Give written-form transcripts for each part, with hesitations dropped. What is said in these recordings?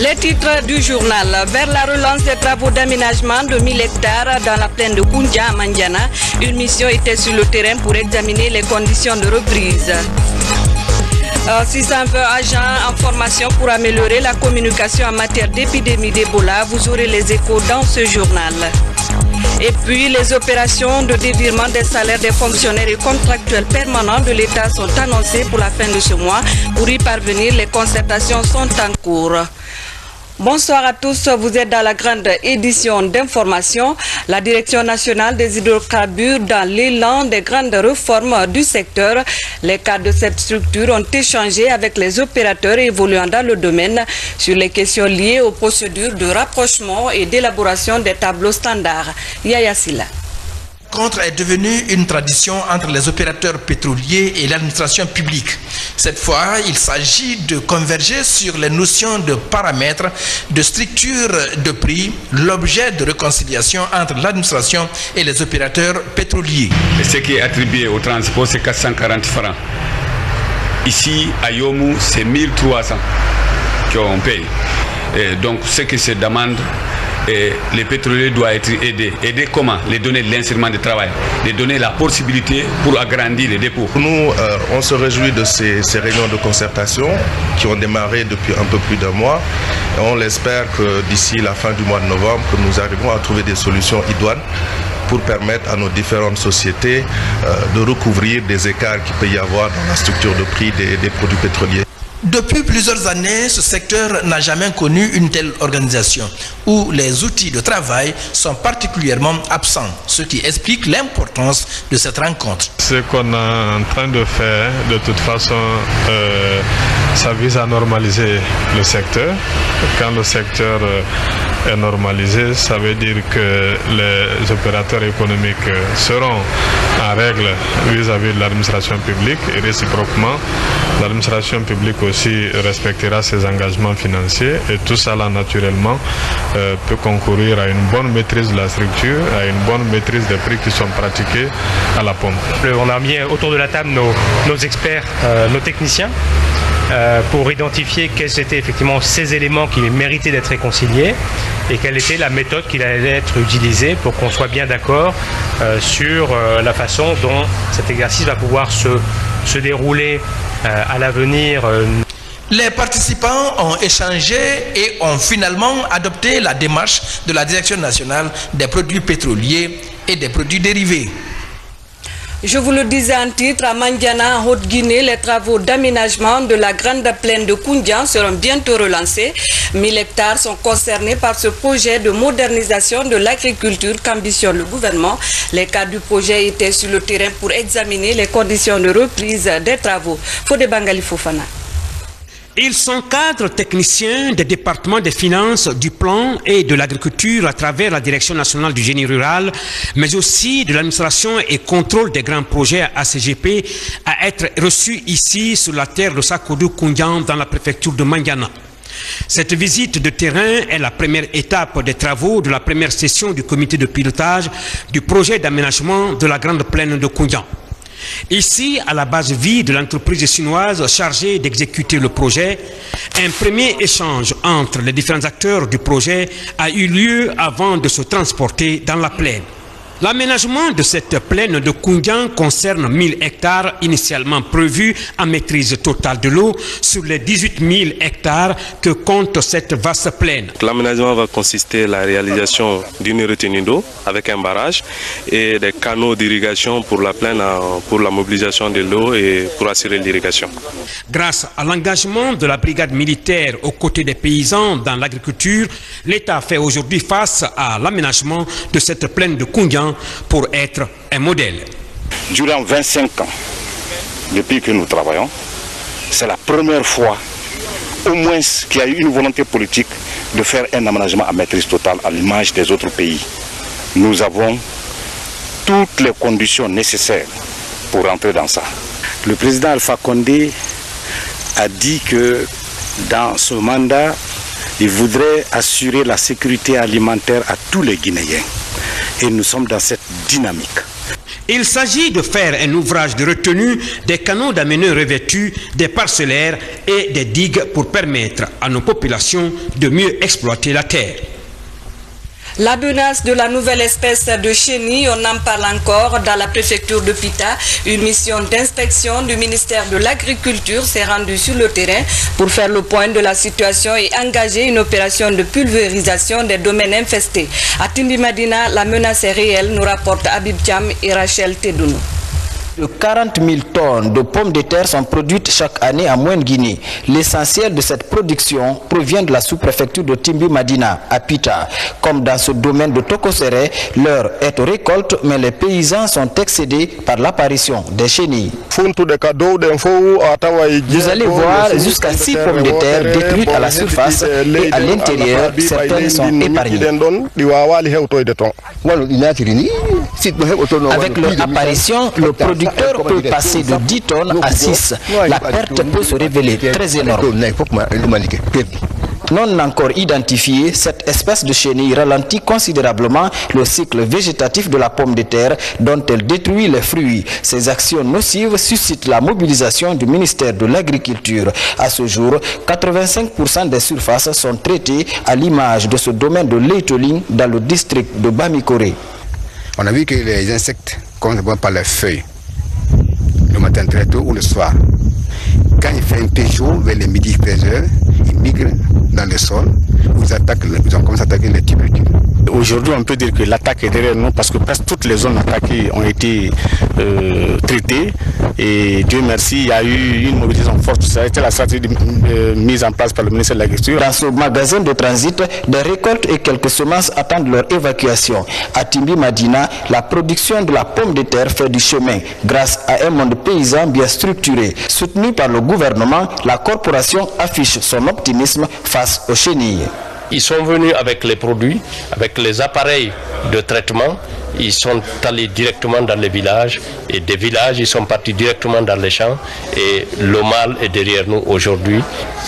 Les titres du journal. Vers la relance des travaux d'aménagement de 1000 hectares dans la plaine de Koundia à Mandiana, une mission était sur le terrain pour examiner les conditions de reprise. 620 agents en formation pour améliorer la communication en matière d'épidémie d'Ebola. Vous aurez les échos dans ce journal. Et puis, les opérations de dévirement des salaires des fonctionnaires et contractuels permanents de l'État sont annoncées pour la fin de ce mois. Pour y parvenir, les concertations sont en cours. Bonsoir à tous, vous êtes dans la grande édition d'information. La Direction nationale des hydrocarbures dans l'élan des grandes réformes du secteur. Les cadres de cette structure ont échangé avec les opérateurs évoluant dans le domaine sur les questions liées aux procédures de rapprochement et d'élaboration des tableaux standards. Yaya Silla. La rencontre est devenue une tradition entre les opérateurs pétroliers et l'administration publique. Cette fois, il s'agit de converger sur les notions de paramètres, de structure de prix, l'objet de réconciliation entre l'administration et les opérateurs pétroliers. Et ce qui est attribué au transport, c'est 440 francs. Ici, à Yomou, c'est 1300 qu'on paye. Et donc, ce qui se demande, et les pétroliers doivent être aidés. Aider comment? Les donner l'instrument de travail, les donner la possibilité pour agrandir les dépôts. Nous, on se réjouit de ces réunions de concertation qui ont démarré depuis un peu plus d'un mois. Et on l'espère que d'ici la fin du mois de novembre, que nous arriverons à trouver des solutions idoines pour permettre à nos différentes sociétés de recouvrir des écarts qu'il peut y avoir dans la structure de prix des produits pétroliers. Depuis plusieurs années, ce secteur n'a jamais connu une telle organisation où les outils de travail sont particulièrement absents, ce qui explique l'importance de cette rencontre. Ce qu'on est en train de faire, de toute façon, ça vise à normaliser le secteur. Quand le secteur est normalisé, ça veut dire que les opérateurs économiques seront en règle vis-à-vis de l'administration publique et réciproquement, l'administration publique aussi respectera ses engagements financiers et tout cela naturellement peut concourir à une bonne maîtrise de la structure, à une bonne maîtrise des prix qui sont pratiqués à la pompe. On a mis autour de la table nos experts, nos techniciens, pour identifier quels étaient effectivement ces éléments qui méritaient d'être réconciliés et quelle était la méthode qui allait être utilisée pour qu'on soit bien d'accord sur la façon dont cet exercice va pouvoir se dérouler à l'avenir. Les participants ont échangé et ont finalement adopté la démarche de la Direction nationale des produits pétroliers et des produits dérivés. Je vous le disais en titre, à Mandiana, en Haute-Guinée, les travaux d'aménagement de la grande plaine de Koundia seront bientôt relancés. 1000 hectares sont concernés par ce projet de modernisation de l'agriculture qu'ambitionne le gouvernement. Les cadres du projet étaient sur le terrain pour examiner les conditions de reprise des travaux. Fodé Bangali Fofana. Ils sont cadres techniciens des départements des finances, du plan et de l'agriculture à travers la Direction nationale du génie rural, mais aussi de l'administration et contrôle des grands projets ACGP à être reçus ici sur la terre de Sakodou Koundian dans la préfecture de Mandiana. Cette visite de terrain est la première étape des travaux de la première session du comité de pilotage du projet d'aménagement de la grande plaine de Koundian. Ici, à la base vie de l'entreprise chinoise chargée d'exécuter le projet, un premier échange entre les différents acteurs du projet a eu lieu avant de se transporter dans la plaine. L'aménagement de cette plaine de Koundian concerne 1000 hectares initialement prévus en maîtrise totale de l'eau sur les 18 000 hectares que compte cette vaste plaine. L'aménagement va consister à la réalisation d'une retenue d'eau avec un barrage et des canaux d'irrigation pour la plaine pour la mobilisation de l'eau et pour assurer l'irrigation. Grâce à l'engagement de la brigade militaire aux côtés des paysans dans l'agriculture, l'État fait aujourd'hui face à l'aménagement de cette plaine de Koundian pour être un modèle. Durant 25 ans, depuis que nous travaillons, c'est la première fois au moins qu'il y a eu une volonté politique de faire un aménagement à maîtrise totale à l'image des autres pays. Nous avons toutes les conditions nécessaires pour entrer dans ça. Le président Alpha Condé a dit que dans ce mandat, il voudrait assurer la sécurité alimentaire à tous les Guinéens. Et nous sommes dans cette dynamique. Il s'agit de faire un ouvrage de retenue des canaux d'ameneurs revêtus, des parcellaires et des digues pour permettre à nos populations de mieux exploiter la terre. La menace de la nouvelle espèce de chenille, on en parle encore dans la préfecture de Pita. Une mission d'inspection du ministère de l'Agriculture s'est rendue sur le terrain pour faire le point de la situation et engager une opération de pulvérisation des domaines infestés. À Timbi Madina, la menace est réelle, nous rapportent Habib Cham et Rachel Tedounou. De 40 000 tonnes de pommes de terre sont produites chaque année en Moyenne-Guinée. L'essentiel de cette production provient de la sous-préfecture de Timbi Madina, à Pita. Comme dans ce domaine de Tokosere, l'heure est aux récoltes, mais les paysans sont excédés par l'apparition des chenilles. Vous allez voir jusqu'à 6 pommes de terre détruites à la surface et à l'intérieur, certaines sont épargnées. Avec leur apparition, le producteur peut passer de 10 tonnes à 6. La perte peut se révéler très énorme. Non encore identifiée, cette espèce de chenille ralentit considérablement le cycle végétatif de la pomme de terre dont elle détruit les fruits. Ces actions nocives suscitent la mobilisation du ministère de l'Agriculture. À ce jour, 85% des surfaces sont traitées à l'image de ce domaine de Leitoling dans le district de Bamikore. On a vu que les insectes commencent par les feuilles, le matin très tôt ou le soir. Quand il fait un peu chaud, vers les midi 13h, ils migrent dans le sol, ils ont commencé à attaquer les tubercules. Aujourd'hui, on peut dire que l'attaque est derrière nous parce que presque toutes les zones attaquées ont été traitées. Et Dieu merci, il y a eu une mobilisation forte. Ça a été la stratégie mise en place par le ministère de l'Agriculture. Dans ce magasin de transit, des récoltes et quelques semences attendent leur évacuation. À Timbi Madina, la production de la pomme de terre fait du chemin grâce à un monde paysan bien structuré. Soutenu par le gouvernement, la corporation affiche son optimisme face aux chenilles. Ils sont venus avec les produits, avec les appareils de traitement. Ils sont allés directement dans les villages et des villages, ils sont partis directement dans les champs et le mal est derrière nous aujourd'hui.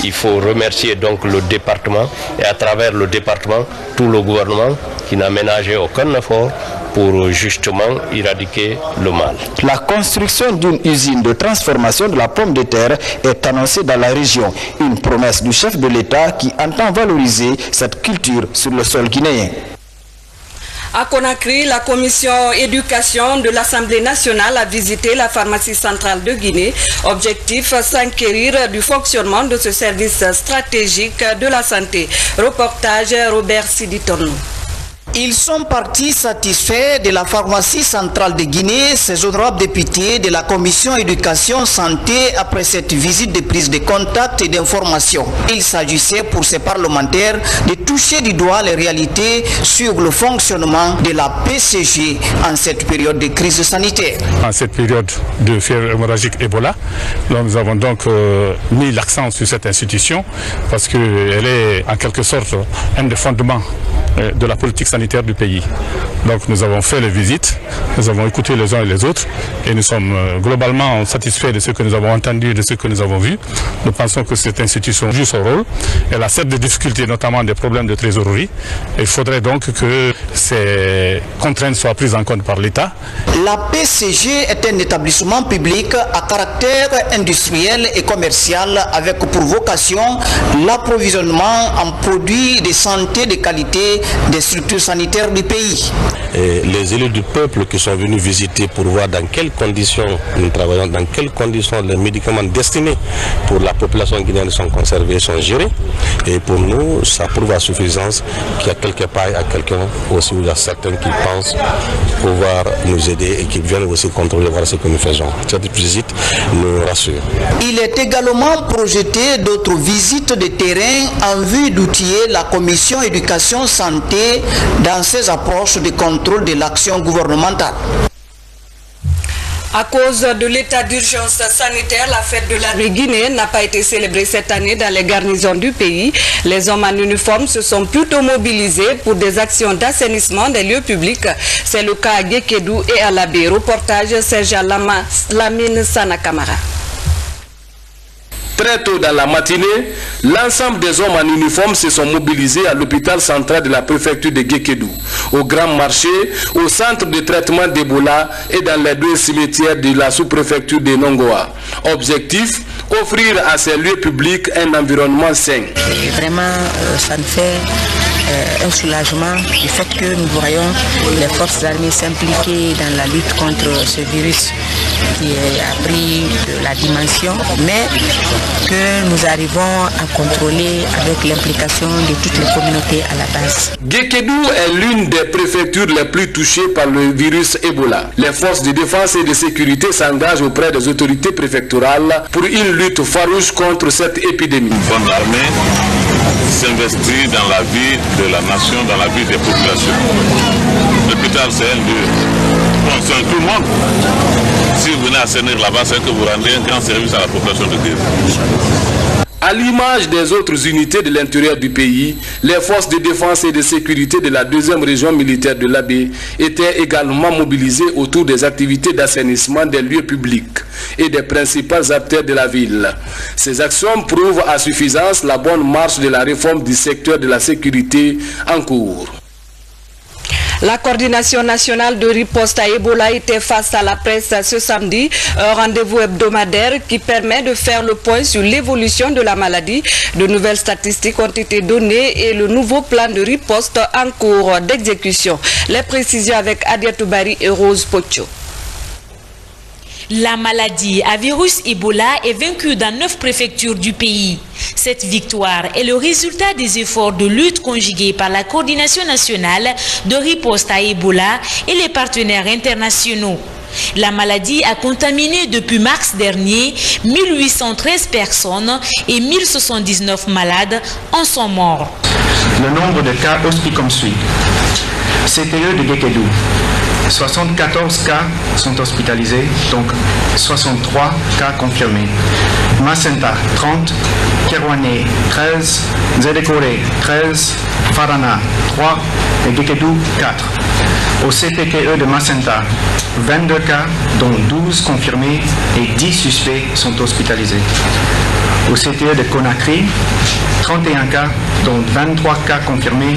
Il faut remercier donc le département et à travers le département, tout le gouvernement qui n'a ménagé aucun effort pour justement éradiquer le mal. La construction d'une usine de transformation de la pomme de terre est annoncée dans la région. Une promesse du chef de l'État qui entend valoriser cette culture sur le sol guinéen. À Conakry, la commission éducation de l'Assemblée nationale a visité la pharmacie centrale de Guinée. Objectif, s'enquérir du fonctionnement de ce service stratégique de la santé. Reportage Robert Siditorno. Ils sont partis satisfaits de la pharmacie centrale de Guinée, ces honorables députés de la commission éducation santé après cette visite de prise de contact et d'information. Il s'agissait pour ces parlementaires de toucher du doigt les réalités sur le fonctionnement de la PCG en cette période de crise sanitaire. En cette période de fièvre hémorragique Ebola, nous avons donc mis l'accent sur cette institution parce qu'elle est en quelque sorte un des fondements de la politique sanitaire du pays. Donc nous avons fait les visites, nous avons écouté les uns et les autres et nous sommes globalement satisfaits de ce que nous avons entendu et de ce que nous avons vu. Nous pensons que cette institution joue son rôle. Elle a certes des difficultés, notamment des problèmes de trésorerie. Il faudrait donc que ces contraintes soient prises en compte par l'État. La PCG est un établissement public à caractère industriel et commercial avec pour vocation l'approvisionnement en produits de santé de qualité des structures sanitaires du pays. Et les élus du peuple qui sont venus visiter pour voir dans quelles conditions nous travaillons, dans quelles conditions les médicaments destinés pour la population guinéenne sont conservés, sont gérés. Et pour nous, ça prouve à suffisance qu'il y a quelque part, il y a quelqu'un aussi, il y a certains qui pensent pouvoir nous aider et qui viennent aussi contrôler, voir ce que nous faisons. Cette visite nous rassure. Il est également projeté d'autres visites de terrain en vue d'outiller la commission éducation santé dans ses approches de contrôle de l'action gouvernementale. À cause de l'état d'urgence sanitaire, la fête de la Guinée n'a pas été célébrée cette année dans les garnisons du pays. Les hommes en uniforme se sont plutôt mobilisés pour des actions d'assainissement des lieux publics. C'est le cas à Guékédou et à Labé. Reportage Serge Lamine Sanakamara. Très tôt dans la matinée, l'ensemble des hommes en uniforme se sont mobilisés à l'hôpital central de la préfecture de Guékédou, au grand marché, au centre de traitement d'Ebola et dans les 2 cimetières de la sous-préfecture de Nongoa. Objectif, offrir à ces lieux publics un environnement sain. Et vraiment, ça nous fait un soulagement du fait que nous voyons les forces armées s'impliquer dans la lutte contre ce virus qui a pris de la dimension, mais que nous arrivons à contrôler avec l'implication de toutes les communautés à la base. Guékédou est l'une des préfectures les plus touchées par le virus Ebola. Les forces de défense et de sécurité s'engagent auprès des autorités préfectorales pour une lutte farouche contre cette épidémie. L'armée s'investit dans la vie de la nation, dans la vie des populations. L'hôpital, c'est un lieu. Bon, c'est tout le monde. Si vous venez à Sénir là-bas, c'est que vous rendez un grand service à la population de Guékédou. À l'image des autres unités de l'intérieur du pays, les forces de défense et de sécurité de la 2e région militaire de l'Abbé étaient également mobilisées autour des activités d'assainissement des lieux publics et des principales artères de la ville. Ces actions prouvent à suffisance la bonne marche de la réforme du secteur de la sécurité en cours. La coordination nationale de riposte à Ebola était face à la presse ce samedi, un rendez-vous hebdomadaire qui permet de faire le point sur l'évolution de la maladie. De nouvelles statistiques ont été données et le nouveau plan de riposte en cours d'exécution. Les précisions avec Adia Toubari et Rose Pocho. La maladie à virus Ebola est vaincue dans 9 préfectures du pays. Cette victoire est le résultat des efforts de lutte conjugués par la coordination nationale de riposte à Ebola et les partenaires internationaux. La maladie a contaminé depuis mars dernier 1813 personnes et 1079 malades en sont morts. Le nombre de cas hospitalisés comme suit. CTE de Guékédou. 74 cas sont hospitalisés, donc 63 cas confirmés. Macenta 30, Kerouané 13, Zédékoré 13, Farana 3 et Guékédou 4. Au CPTE de Macenta, 22 cas, dont 12 confirmés et 10 suspects sont hospitalisés. Au CTE de Conakry, 31 cas, dont 23 cas confirmés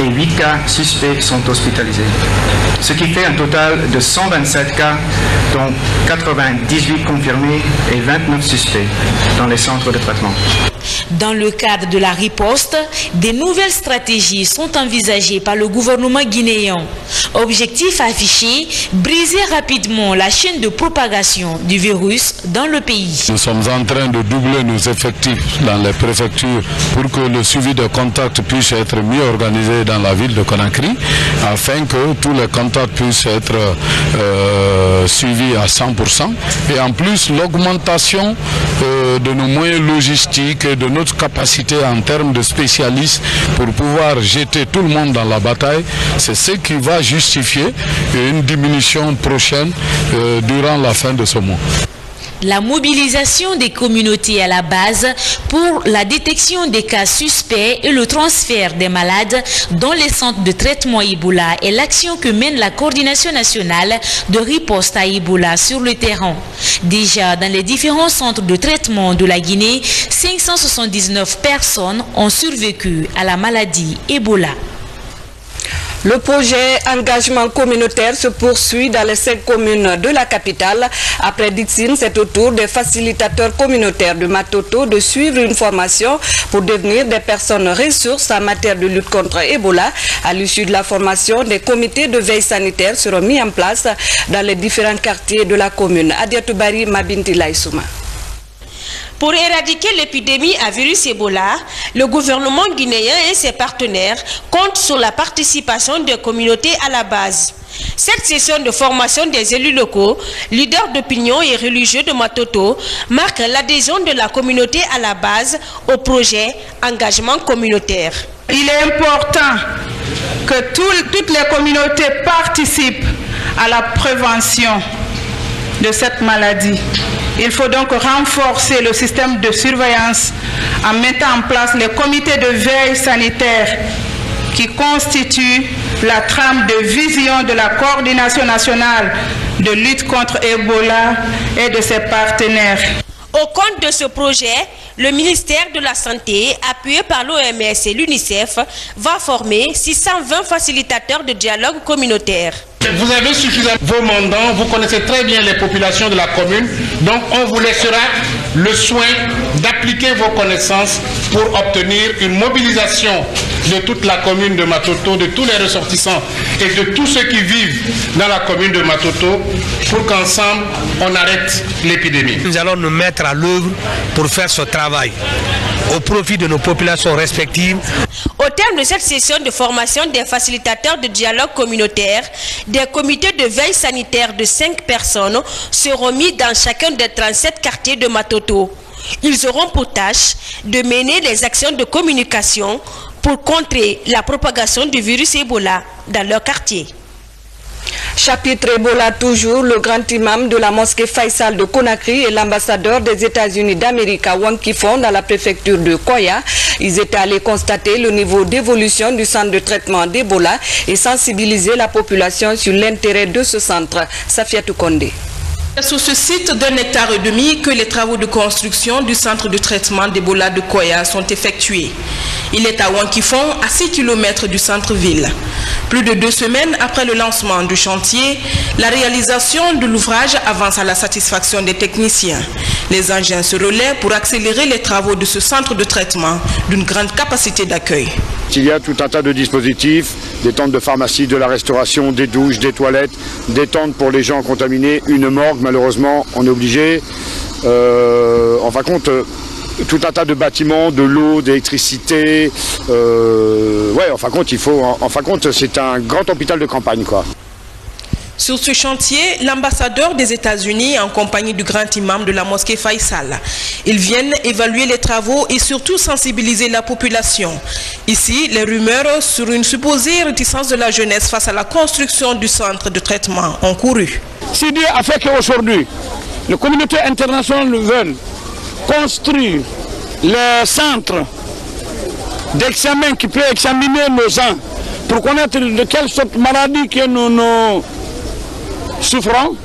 et 8 cas suspects sont hospitalisés. Ce qui fait un total de 127 cas, dont 98 confirmés et 29 suspects dans les centres de traitement. Dans le cadre de la riposte, des nouvelles stratégies sont envisagées par le gouvernement guinéen. Objectif affiché, briser rapidement la chaîne de propagation du virus dans le pays. Nous sommes en train de doubler nos effectifs dans les préfectures pour que le suivi de contacts puisse être mieux organisé dans la ville de Conakry, afin que tous les contacts puissent être suivis à 100%. Et en plus, l'augmentation de nos moyens logistiques et de notre capacité en termes de spécialistes pour pouvoir jeter tout le monde dans la bataille, c'est ce qui va justifier une diminution prochaine durant la fin de ce mois. La mobilisation des communautés à la base pour la détection des cas suspects et le transfert des malades dans les centres de traitement Ebola est l'action que mène la coordination nationale de riposte à Ebola sur le terrain. Déjà, dans les différents centres de traitement de la Guinée, 579 personnes ont survécu à la maladie Ebola. Le projet engagement communautaire se poursuit dans les 5 communes de la capitale. Après Dixine, c'est au tour des facilitateurs communautaires de Matoto de suivre une formation pour devenir des personnes ressources en matière de lutte contre Ebola. À l'issue de la formation, des comités de veille sanitaire seront mis en place dans les différents quartiers de la commune. Adia Toubari, Mabinti Laïsouma. Pour éradiquer l'épidémie à virus Ebola, le gouvernement guinéen et ses partenaires comptent sur la participation des communautés à la base. Cette session de formation des élus locaux, leaders d'opinion et religieux de Matoto marque l'adhésion de la communauté à la base au projet engagement communautaire. Il est important que toutes les communautés participent à la prévention de cette maladie. Il faut donc renforcer le système de surveillance en mettant en place les comités de veille sanitaire qui constituent la trame de vision de la coordination nationale de lutte contre Ebola et de ses partenaires. Au compte de ce projet, le ministère de la Santé, appuyé par l'OMS et l'UNICEF, va former 620 facilitateurs de dialogue communautaire. Vous avez suffisamment vos mandants, vous connaissez très bien les populations de la commune, donc on vous laissera le soin d'appliquer vos connaissances pour obtenir une mobilisation de toute la commune de Matoto, de tous les ressortissants et de tous ceux qui vivent dans la commune de Matoto pour qu'ensemble on arrête l'épidémie. Nous allons nous mettre à l'œuvre pour faire ce travail au profit de nos populations respectives. Au terme de cette session de formation des facilitateurs de dialogue communautaire, des comités de veille sanitaire de 5 personnes seront mis dans chacun des 37 quartiers de Matoto. Ils auront pour tâche de mener des actions de communication pour contrer la propagation du virus Ebola dans leur quartier. Chapitre Ebola toujours, le grand imam de la mosquée Faisal de Conakry et l'ambassadeur des États-Unis d'Amérique à Wankifon dans la préfecture de Koya. Ils étaient allés constater le niveau d'évolution du centre de traitement d'Ebola et sensibiliser la population sur l'intérêt de ce centre. Safiatou Kondé. C'est sur ce site d'1,5 hectare que les travaux de construction du centre de traitement d'Ebola de Koya sont effectués. Il est à Wankifon, à 6 km du centre-ville. Plus de 2 semaines après le lancement du chantier, la réalisation de l'ouvrage avance à la satisfaction des techniciens. Les engins se relaient pour accélérer les travaux de ce centre de traitement d'une grande capacité d'accueil. Il y a tout un tas de dispositifs, des tentes de pharmacie, de la restauration, des douches, des toilettes, des tentes pour les gens contaminés, une morgue, malheureusement, on est obligé. En fin de compte, tout un tas de bâtiments, de l'eau, d'électricité. En fin de compte, c'est un grand hôpital de campagne, quoi. Sur ce chantier, l'ambassadeur des États-Unis en compagnie du grand imam de la mosquée Faisal. Ils viennent évaluer les travaux et surtout sensibiliser la population. Ici, les rumeurs sur une supposée réticence de la jeunesse face à la construction du centre de traitement ont couru. Si Dieu a fait qu'aujourd'hui, la communauté internationale veut construire le centre d'examen qui peut examiner nos gens pour connaître de quelle sorte de maladie que nous souffrons,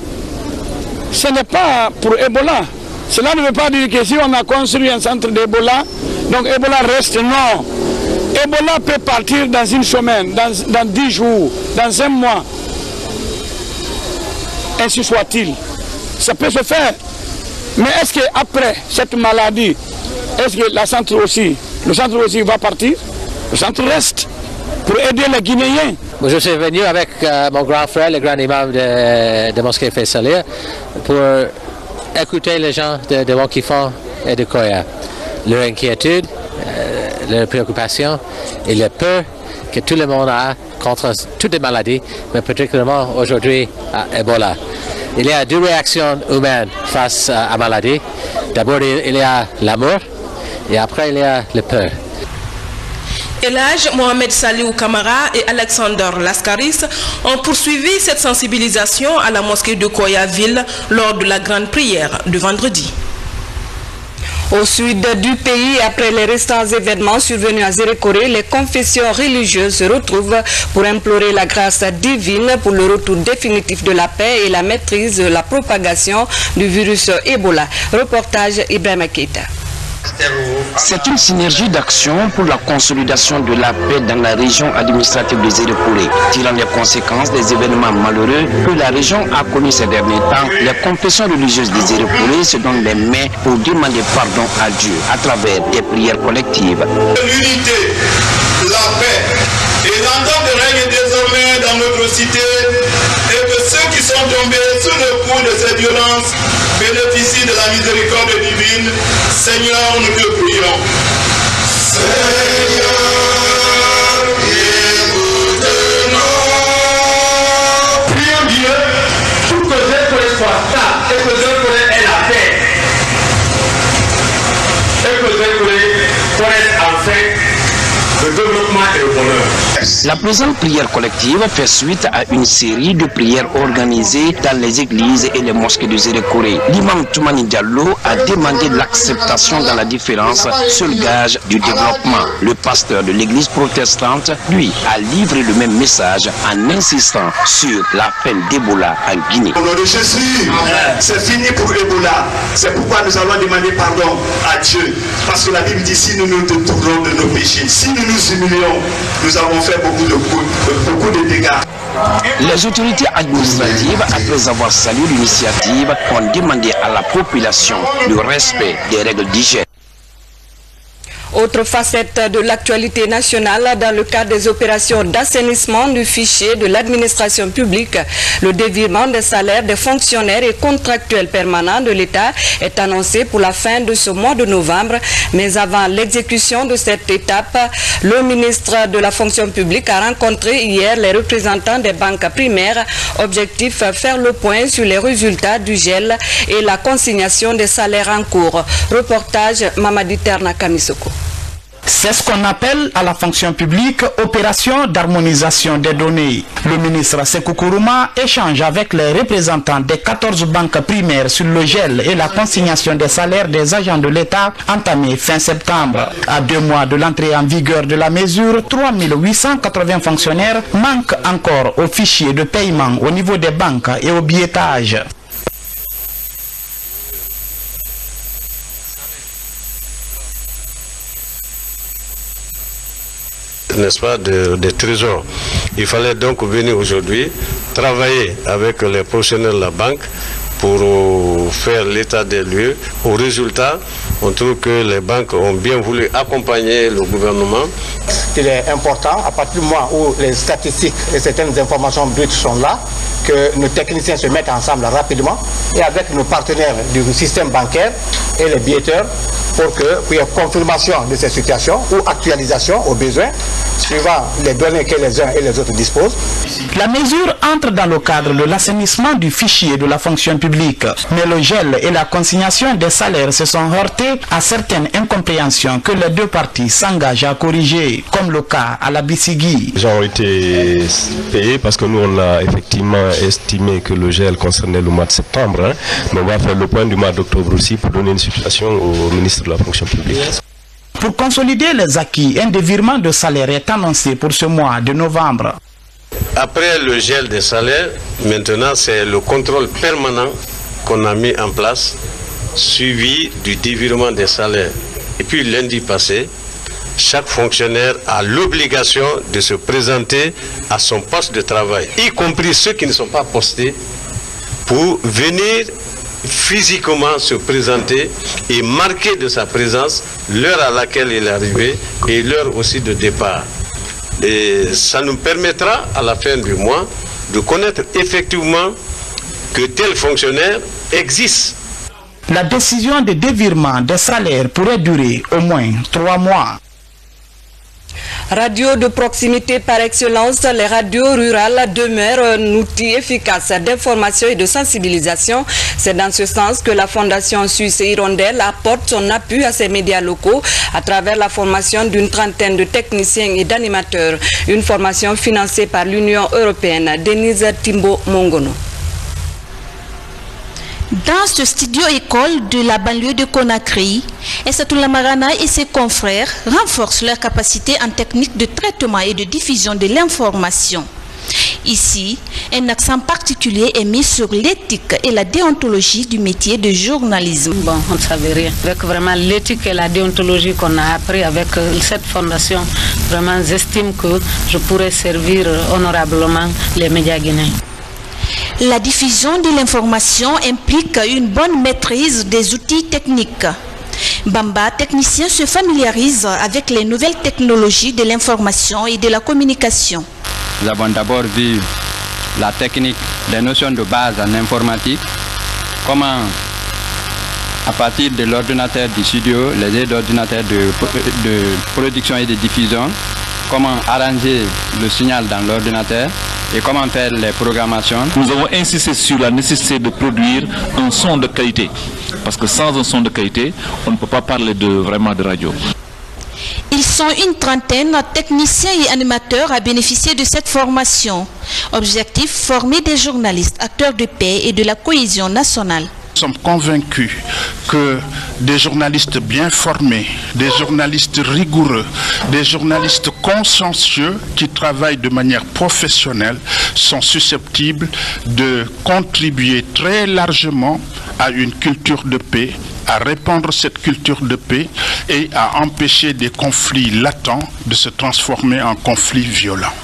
ce n'est pas pour Ebola. Cela ne veut pas dire que si on a construit un centre d'Ebola, donc Ebola reste. Non. Ebola peut partir dans une semaine, dans 10 jours, dans 1 mois. Ainsi soit-il. Ça peut se faire. Mais est-ce qu'après cette maladie, est-ce que le centre aussi va partir? Le centre reste pour aider les Guinéens. Je suis venu avec mon grand frère, le grand imam de mosquée Faisal, pour écouter les gens de Wankifon et de Koya. Leur inquiétude, leur préoccupation et la peur que tout le monde a contre toutes les maladies, mais particulièrement aujourd'hui à Ebola. Il y a 2 réactions humaines face à la maladie. D'abord, il y a l'amour et après, il y a la peur. Elhaj Mohamed Saliou Kamara et Alexander Laskaris ont poursuivi cette sensibilisation à la mosquée de Koya-Ville lors de la grande prière de vendredi. Au sud du pays, après les restants événements survenus à Zérékoré, les confessions religieuses se retrouvent pour implorer la grâce divine pour le retour définitif de la paix et la maîtrise de la propagation du virus Ebola. Reportage Ibrahima Keita. C'est une synergie d'action pour la consolidation de la paix dans la région administrative de Zérékoré. Tirant les conséquences des événements malheureux que la région a connus ces derniers temps, les confessions religieuses de Zérékoré se donnent les mains pour demander pardon à Dieu à travers des prières collectives. L'unité, la paix et l'entente règne désormais dans notre cité et que ceux qui sont tombés sous le coup de ces violences bénéficient de la miséricorde divine. Seigneur, nous te prions. Seigneur, écoute-nous. Prions Dieu pour que Zérékoré soit stable et que Zérékoré ait la paix. Et que Zérékoré connaisse en fait le développement et le bonheur. La présente prière collective fait suite à une série de prières organisées dans les églises et les mosquées de Zérekoré. L'imam Toumani Diallo a demandé l'acceptation dans la différence, seul gage du développement. Le pasteur de l'église protestante, lui, a livré le même message en insistant sur la fin d'Ebola en Guinée. Au nom de Jésus, c'est fini pour Ebola. C'est pourquoi nous allons demander pardon à Dieu. Parce que la Bible dit, si nous nous détournons de nos péchés, si nous nous humilions, nous avons fait beaucoup de dégâts. Les autorités administratives, après avoir salué l'initiative, ont demandé à la population le respect des règles d'hygiène. Autre facette de l'actualité nationale, dans le cadre des opérations d'assainissement du fichier de l'administration publique, le dévirement des salaires des fonctionnaires et contractuels permanents de l'État est annoncé pour la fin de ce mois de novembre. Mais avant l'exécution de cette étape, le ministre de la fonction publique a rencontré hier les représentants des banques primaires. Objectif, faire le point sur les résultats du gel et la consignation des salaires en cours. Reportage Mamadi Terna Kamisoko. C'est ce qu'on appelle à la fonction publique opération d'harmonisation des données. Le ministre Sékou Kourouma échange avec les représentants des 14 banques primaires sur le gel et la consignation des salaires des agents de l'État entamé fin septembre. À 2 mois de l'entrée en vigueur de la mesure, 3880 fonctionnaires manquent encore au fichier de paiement au niveau des banques et au billettage. N'est-ce pas, des trésors. Il fallait donc venir aujourd'hui travailler avec les professionnels de la banque pour faire l'état des lieux. Au résultat, on trouve que les banques ont bien voulu accompagner le gouvernement. Il est important, à partir du moment où les statistiques et certaines informations brutes sont là, que nos techniciens se mettent ensemble rapidement et avec nos partenaires du système bancaire et les billetteurs pour qu'il y ait confirmation de ces situations ou actualisation au besoin, suivant les données que les uns et les autres disposent. La mesure entre dans le cadre de l'assainissement du fichier de la fonction publique. Mais le gel et la consignation des salaires se sont heurtés à certaines incompréhensions que les deux parties s'engagent à corriger, comme le cas à la Bissigui. Les gens ont été payés parce que nous on a effectivement estimé que le gel concernait le mois de septembre, mais on va faire le point du mois d'octobre aussi pour donner une situation au ministre de la fonction publique. Pour consolider les acquis, un dévirement de salaire est annoncé pour ce mois de novembre. Après le gel des salaires, maintenant c'est le contrôle permanent qu'on a mis en place, suivi du dévirement des salaires. Et puis lundi passé, chaque fonctionnaire a l'obligation de se présenter à son poste de travail, y compris ceux qui ne sont pas postés, pour venir physiquement se présenter et marquer de sa présence l'heure à laquelle il est arrivé et l'heure aussi de départ. Et ça nous permettra à la fin du mois de connaître effectivement que tel fonctionnaire existe. La décision de dévirement des salaires pourrait durer au moins 3 mois. Radio de proximité par excellence, les radios rurales demeurent un outil efficace d'information et de sensibilisation. C'est dans ce sens que la Fondation Suisse Hirondelle apporte son appui à ces médias locaux à travers la formation d'une trentaine de techniciens et d'animateurs. Une formation financée par l'Union européenne. Denise Timbo Mongono. Dans ce studio-école de la banlieue de Conakry, Essatou Lamarana et ses confrères renforcent leur capacité en technique de traitement et de diffusion de l'information. Ici, un accent particulier est mis sur l'éthique et la déontologie du métier de journalisme. Bon, on ne savait rien. Avec vraiment l'éthique et la déontologie qu'on a appris avec cette fondation, vraiment j'estime que je pourrais servir honorablement les médias guinéens. La diffusion de l'information implique une bonne maîtrise des outils techniques. Bamba, technicien, se familiarise avec les nouvelles technologies de l'information et de la communication. Nous avons d'abord vu la technique, les notions de base en informatique, comment à partir de l'ordinateur du studio, les aides d'ordinateur de production et de diffusion, comment arranger le signal dans l'ordinateur et comment faire les programmations. Nous avons insisté sur la nécessité de produire un son de qualité, parce que sans un son de qualité, on ne peut pas parler vraiment de radio. Ils sont une trentaine de techniciens et animateurs à bénéficier de cette formation. Objectif, former des journalistes, acteurs de paix et de la cohésion nationale. Nous sommes convaincus que des journalistes bien formés, des journalistes rigoureux, des journalistes consciencieux qui travaillent de manière professionnelle sont susceptibles de contribuer très largement à une culture de paix, à répandre cette culture de paix et à empêcher des conflits latents de se transformer en conflits violents.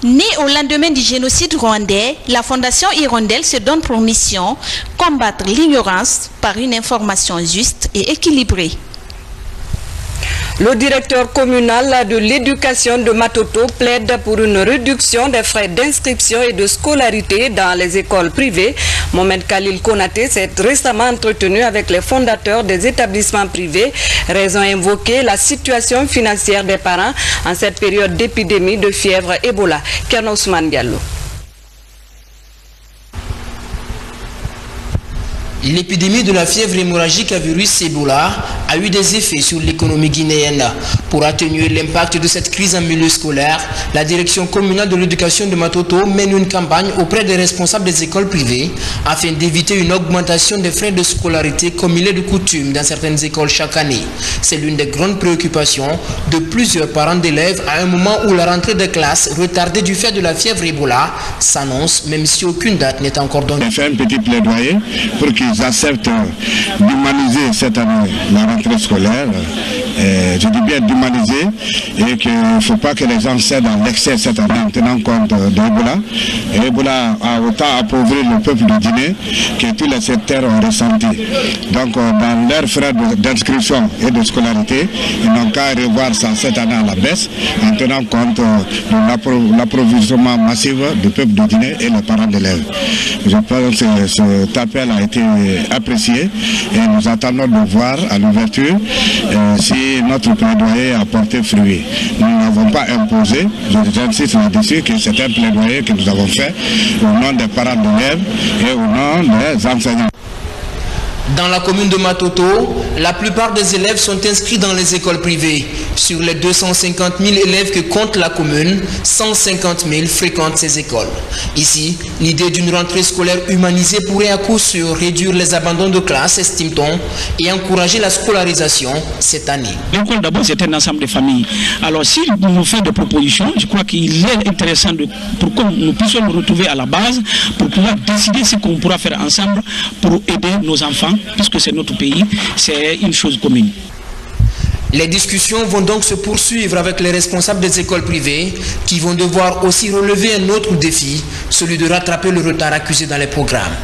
Née au lendemain du génocide rwandais, la Fondation Hirondelle se donne pour mission combattre l'ignorance par une information juste et équilibrée. Le directeur communal de l'éducation de Matoto plaide pour une réduction des frais d'inscription et de scolarité dans les écoles privées. Mohamed Khalil Konaté s'est récemment entretenu avec les fondateurs des établissements privés. Raison invoquée, la situation financière des parents en cette période d'épidémie de fièvre Ebola. Kerno Ousmane Diallo. L'épidémie de la fièvre hémorragique à virus Ebola a eu des effets sur l'économie guinéenne. Pour atténuer l'impact de cette crise en milieu scolaire, la direction communale de l'éducation de Matoto mène une campagne auprès des responsables des écoles privées afin d'éviter une augmentation des frais de scolarité comme il est de coutume dans certaines écoles chaque année. C'est l'une des grandes préoccupations de plusieurs parents d'élèves à un moment où la rentrée des classes, retardée du fait de la fièvre Ebola, s'annonce même si aucune date n'est encore donnée. On fait un petit plaidoyer pour qu'ils acceptent d'humaniser cette année la rentrée scolaire. Je dis bien d'humaniser et qu'il ne faut pas que les gens cèdent dans l'excès cette année en tenant compte d'Ebola. Ebola a autant appauvri le peuple de Guinée que tous les secteurs ont ressenti. Donc dans leurs frais d'inscription et de scolarité, ils n'ont qu'à revoir ça cette année à la baisse en tenant compte de l'approvisionnement massif du peuple de Guinée et les parents d'élèves. Je pense que cet appel a été apprécié et nous attendons de voir à l'ouverture si notre plaidoyer a porté fruit. Nous n'avons pas imposé, j'insiste là-dessus que c'est un plaidoyer que nous avons fait au nom des parents d'élèves et au nom des enseignants. Dans la commune de Matoto, la plupart des élèves sont inscrits dans les écoles privées. Sur les 250 000 élèves que compte la commune, 150 000 fréquentent ces écoles. Ici, l'idée d'une rentrée scolaire humanisée pourrait à coup sûr réduire les abandons de classe, estime-t-on, et encourager la scolarisation cette année. L'école d'abord c'est un ensemble de familles. Alors si nous faisons des propositions, je crois qu'il est intéressant pour que nous puissions nous retrouver à la base, pour pouvoir décider ce qu'on pourra faire ensemble pour aider nos enfants, puisque c'est notre pays, c'est une chose commune. Les discussions vont donc se poursuivre avec les responsables des écoles privées qui vont devoir aussi relever un autre défi, celui de rattraper le retard accusé dans les programmes.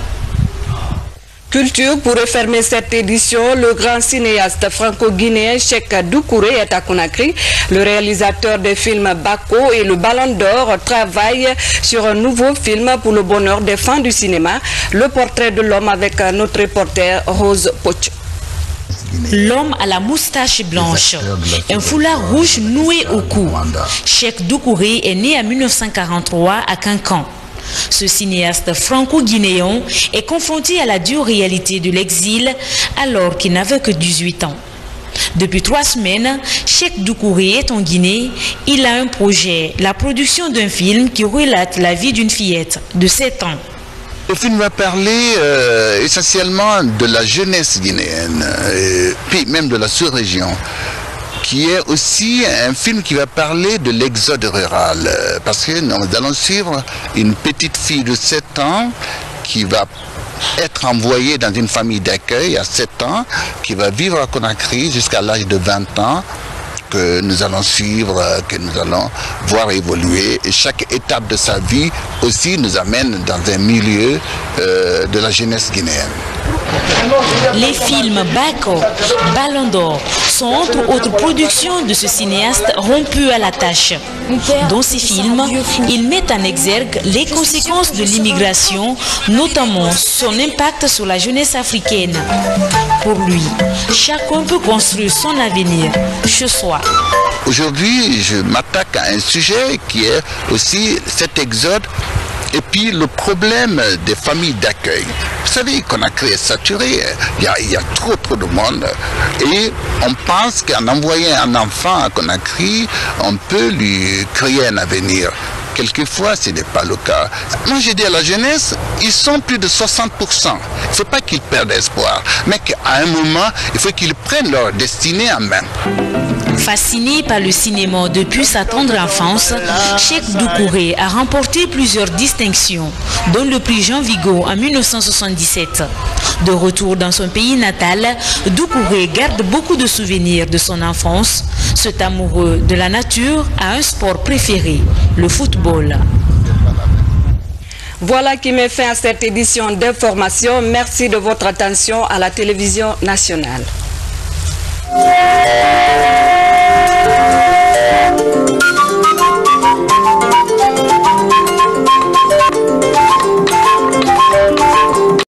Culture, pour refermer cette édition, le grand cinéaste franco-guinéen Cheikh Doucouré est à Conakry. Le réalisateur des films Bako et le Ballon d'Or travaille sur un nouveau film pour le bonheur des fans du cinéma, Le portrait de l'homme avec notre reporter Rose Poch. L'homme à la moustache blanche, un foulard rouge noué au cou. Cheikh Doucouré est né en 1943 à Cancan. Ce cinéaste franco-guinéen est confronté à la dure réalité de l'exil alors qu'il n'avait que 18 ans. Depuis 3 semaines, Cheikh Doucouré est en Guinée. Il a un projet, la production d'un film qui relate la vie d'une fillette de 7 ans. Le film va parler essentiellement de la jeunesse guinéenne, puis même de la sous-région, qui est aussi un film qui va parler de l'exode rural, parce que nous allons suivre une petite fille de 7 ans qui va être envoyée dans une famille d'accueil à 7 ans, qui va vivre à Conakry jusqu'à l'âge de 20 ans, que nous allons suivre, que nous allons voir évoluer. Et chaque étape de sa vie aussi nous amène dans un milieu de la jeunesse guinéenne. Les films Bako, Ballon d'Or sont entre autres productions de ce cinéaste rompu à la tâche. Dans ces films, il met en exergue les conséquences de l'immigration, notamment son impact sur la jeunesse africaine. Pour lui, chacun peut construire son avenir chez soi. Aujourd'hui, je m'attaque à un sujet qui est aussi cet exode Et puis le problème des familles d'accueil. Vous savez, Conakry est saturé, il y a trop de monde. Et on pense qu'en envoyant un enfant à Conakry, on peut lui créer un avenir. Quelquefois, ce n'est pas le cas. Moi, j'ai dit à la jeunesse, ils sont plus de 60%. Il ne faut pas qu'ils perdent espoir, mais qu'à un moment, il faut qu'ils prennent leur destinée en main. Fasciné par le cinéma depuis sa tendre enfance, Cheikh Doucouré a remporté plusieurs distinctions, dont le prix Jean Vigo en 1977. De retour dans son pays natal, Doucouré garde beaucoup de souvenirs de son enfance. Cet amoureux de la nature a un sport préféré, le football. Voilà qui met fin à cette édition d'information. Merci de votre attention à la télévision nationale.